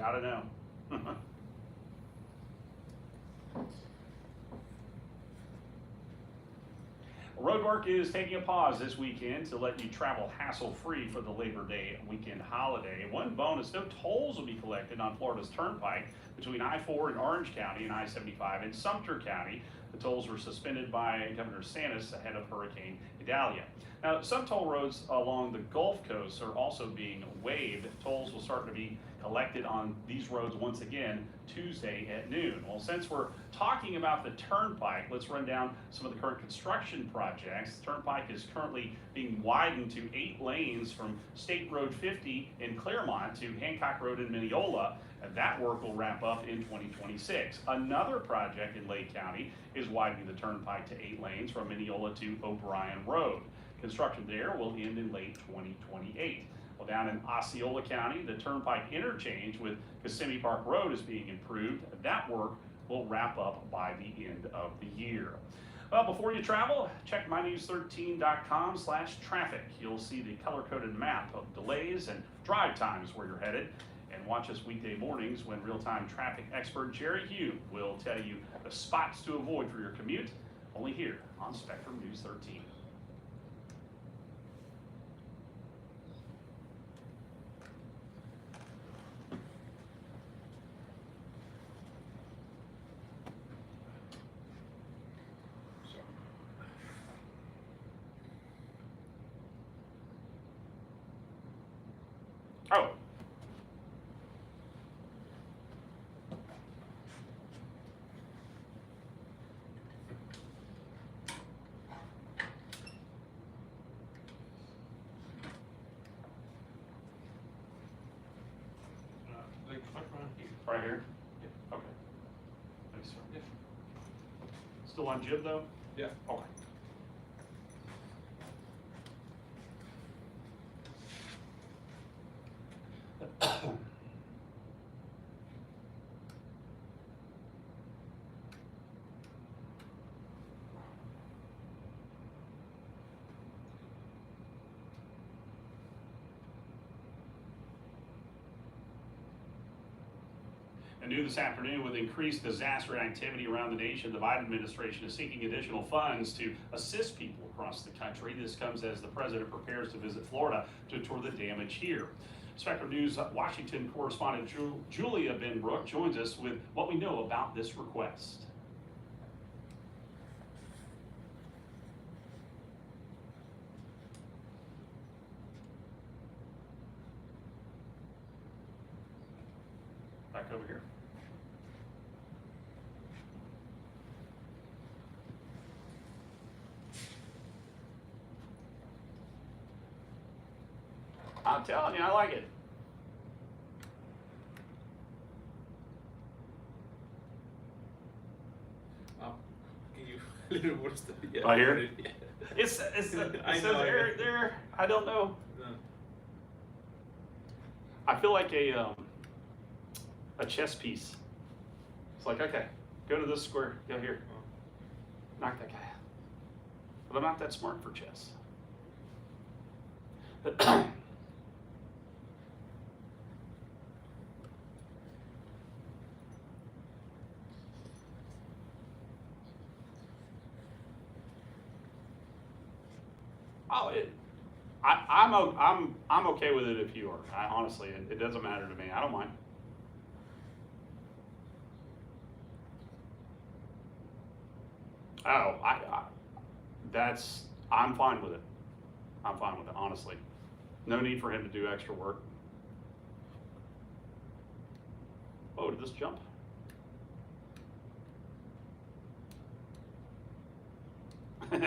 gotta know. Road work is taking a pause this weekend to let you travel hassle-free for the Labor Day weekend holiday. One bonus, no tolls will be collected on Florida's Turnpike between I-4 in Orange County and I-75 in Sumter County. The tolls were suspended by Governor DeSantis ahead of Hurricane Idalia. Now, some toll roads along the Gulf Coast are also being waived. Tolls will start to be collected on these roads once again Tuesday at noon. Well, since we're talking about the Turnpike, let's run down some of the current construction projects. The Turnpike is currently being widened to 8 lanes from State Road 50 in Claremont to Hancock Road in Mineola, and that work will wrap up in 2026. Another project in Lake County is widening the Turnpike to 8 lanes from Mineola to O'Brien Road. Construction there will end in late 2028. Well, down in Osceola County, the Turnpike interchange with Kissimmee Park Road is being improved. That work will wrap up by the end of the year. Well, before you travel, check mynews13.com/traffic. You'll see the color-coded map of delays and drive times where you're headed. And watch us weekday mornings when real-time traffic expert Jerry Hugh will tell you the spots to avoid for your commute, only here on Spectrum News 13. Oh. Like right here. Right here? Yeah. Okay. Thanks, sir. Yeah. Still on jib though? Yeah. Okay. And new this afternoon, with increased disaster activity around the nation, the Biden administration is seeking additional funds to assist people across the country. This comes as the president prepares to visit Florida to tour the damage here. Spectrum News Washington correspondent Julia Benbrook joins us with what we know about this request. Back over here. I'm telling you, I like it. Can you a little more stuff? Yeah. Right here? Yeah. It says I know, there. I don't know. No. I feel like a chess piece. It's like, okay, go to this square, go here, knock that guy out. But I'm not that smart for chess. Oh, I'm okay with it if you are. I honestly, it doesn't matter to me. I don't mind. Oh, I'm fine with it. I'm fine with it, honestly. No need for him to do extra work. Oh, did this jump? Okay.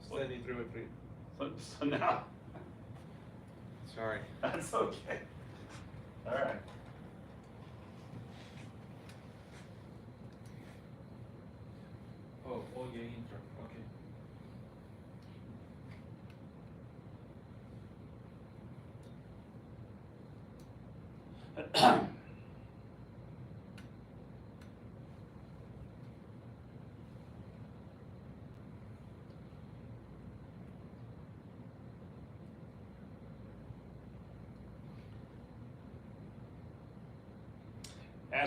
Standing through it, please. So now, Sorry. that's okay. All right. Oh, yeah, intro. Okay.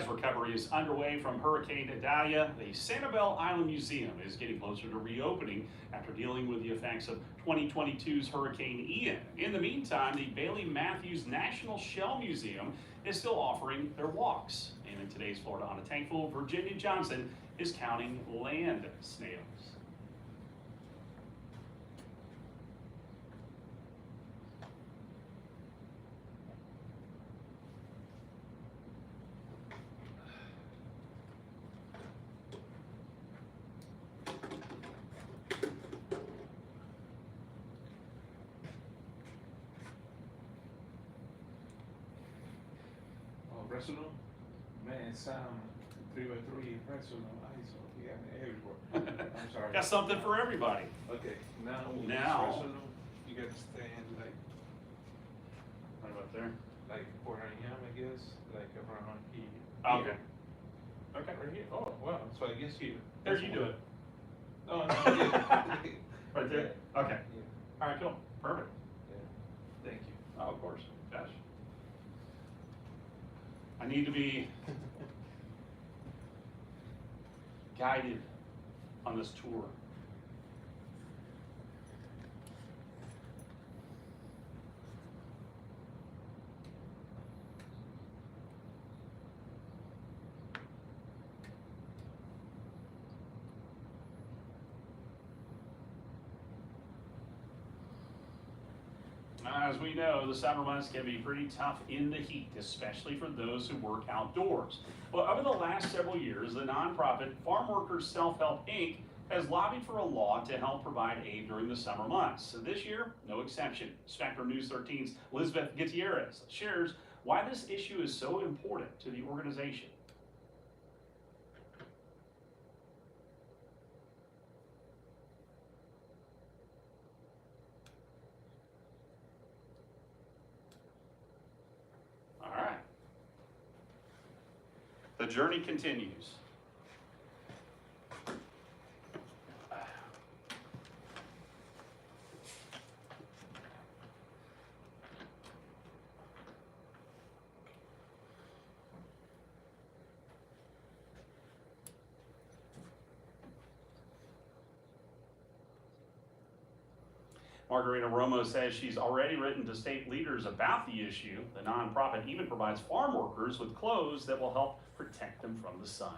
As recovery is underway from Hurricane Idalia, the Sanibel Island Museum is getting closer to reopening after dealing with the effects of 2022's Hurricane Ian. In the meantime, the Bailey Matthews National Shell Museum is still offering their walks. And in today's Florida on a Tankful, Virginia Johnson is counting land snails. Personal, man, Sam 3x3 personal ISO. He got me everywhere. I'm sorry. Got something for everybody. Okay, now personal, you got to stand Right about there. like por allá, I guess, like around here. Okay. Okay. Right here. Oh wow. So I guess here. There, you do it. Oh no. Yeah. Right there? Okay. Yeah. All right, cool. Perfect. Yeah. Thank you. Oh, of course. Gosh. I need to be guided on this tour. As we know, the summer months can be pretty tough in the heat, especially for those who work outdoors. Well, over the last several years, the nonprofit Farm Workers Self-Help Inc. has lobbied for a law to help provide aid during the summer months. So this year, no exception. Spectrum News 13's Elizabeth Gutierrez shares why this issue is so important to the organization. The journey continues. Margarita Romo says she's already written to state leaders about the issue. The nonprofit even provides farm workers with clothes that will help protect them from the sun.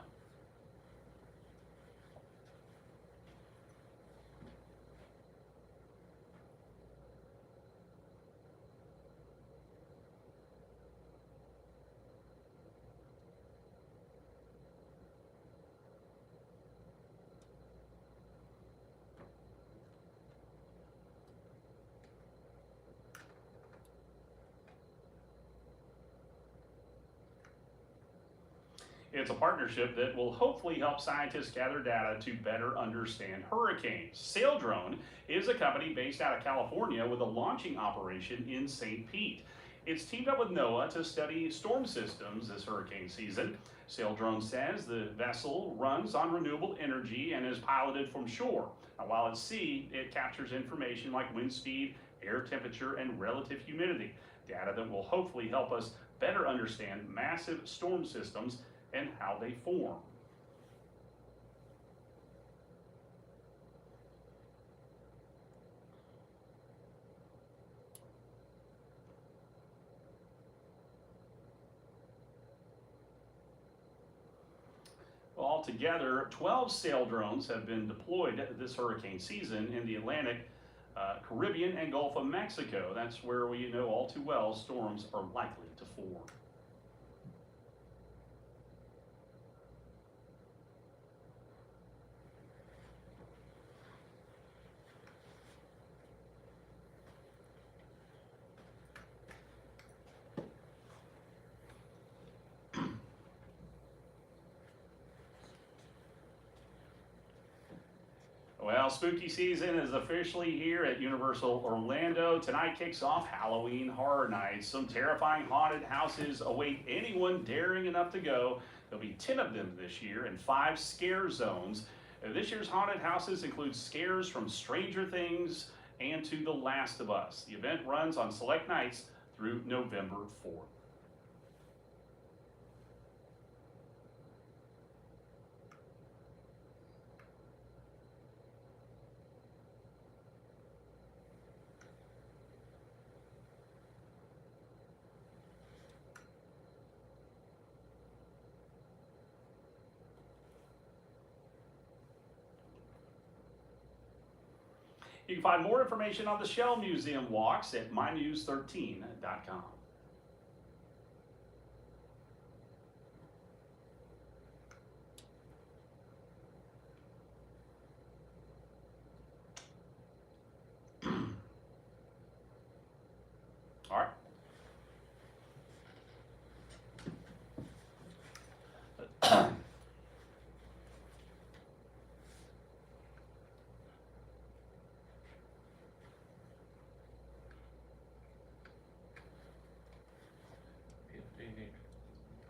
It's a partnership that will hopefully help scientists gather data to better understand hurricanes. Saildrone is a company based out of California with a launching operation in St. Pete. It's teamed up with NOAA to study storm systems this hurricane season. Saildrone says the vessel runs on renewable energy and is piloted from shore. Now, while at sea, it captures information like wind speed, air temperature, and relative humidity, data that will hopefully help us better understand massive storm systems and how they form. Well, altogether, 12 Saildrones have been deployed this hurricane season in the Atlantic, Caribbean, and Gulf of Mexico. That's where we know all too well storms are likely to form. Well, spooky season is officially here at Universal Orlando. Tonight kicks off Halloween Horror Nights. Some terrifying haunted houses await anyone daring enough to go. There'll be 10 of them this year and 5 scare zones. This year's haunted houses include scares from Stranger Things and to The Last of Us. The event runs on select nights through November 4th. You can find more information on the Shell Museum walks at mynews13.com. All right.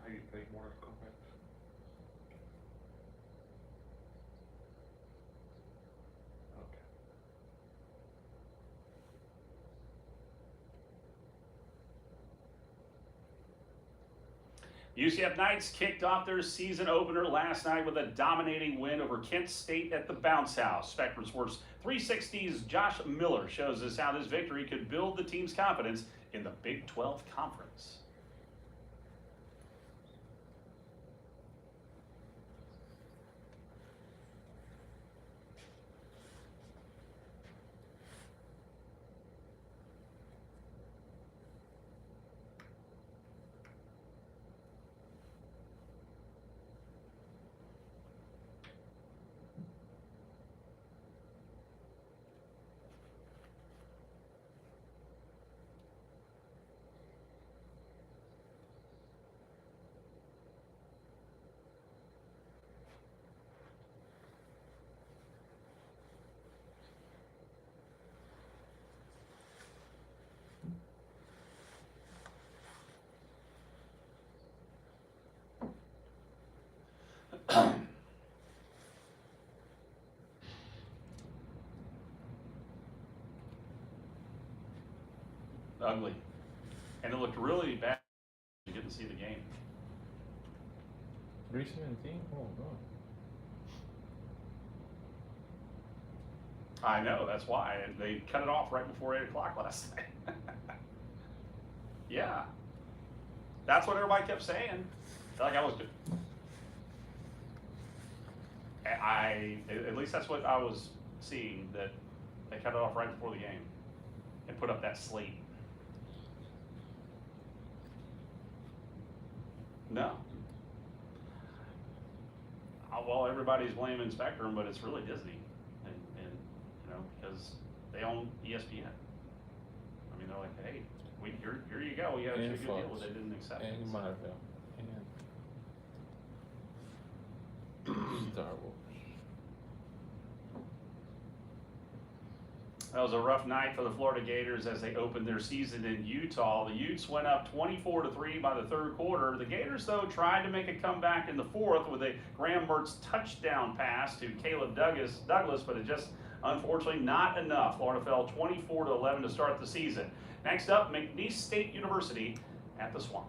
How you think more comments? Okay. UCF Knights kicked off their season opener last night with a dominating win over Kent State at the Bounce House. Spectrum Sports 360's Josh Miller shows us how this victory could build the team's confidence in the Big 12 Conference. Ugly. And it looked really bad. You didn't see the game. 317? Oh, God. I know, that's why. And they cut it off right before 8 o'clock last night. Yeah. That's what everybody kept saying. Like I was. At least that's what I was seeing, that they cut it off right before the game and put up that slate. No. Well, everybody's blaming Spectrum, but it's really Disney, and you know, because they own ESPN. I mean, they're like, hey, here you go. We got a good deal, but they didn't accept it. And Marvel. And Star Wars. That was a rough night for the Florida Gators as they opened their season in Utah. The Utes went up 24-3 by the third quarter. The Gators, though, tried to make a comeback in the fourth with a Graham Mertz touchdown pass to Caleb Douglas, but it just unfortunately not enough. Florida fell 24-11 to start the season. Next up, McNeese State University at the Swamp.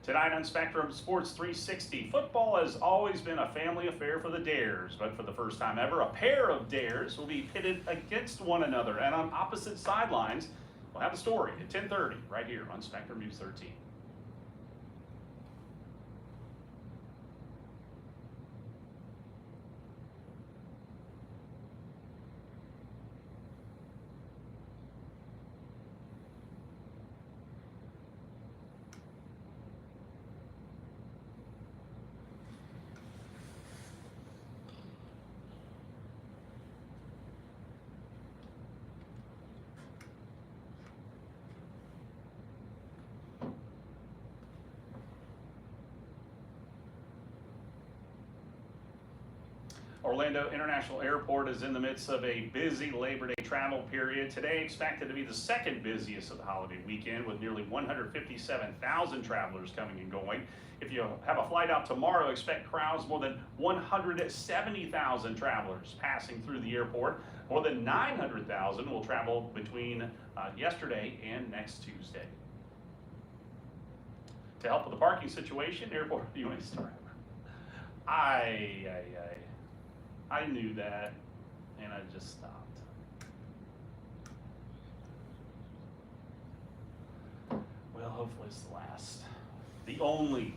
Tonight on Spectrum Sports 360, football has always been a family affair for the Dares, but for the first time ever, a pair of Dares will be pitted against one another and on opposite sidelines. We'll have a story at 10:30 right here on Spectrum News 13. Orlando International Airport is in the midst of a busy Labor Day travel period. Today expected to be the second busiest of the holiday weekend, with nearly 157,000 travelers coming and going. If you have a flight out tomorrow, expect crowds more than 170,000 travelers passing through the airport. More than 900,000 will travel between yesterday and next Tuesday. To help with the parking situation, airport, you want to start? I knew that, and I just stopped. Well, hopefully it's the last. The only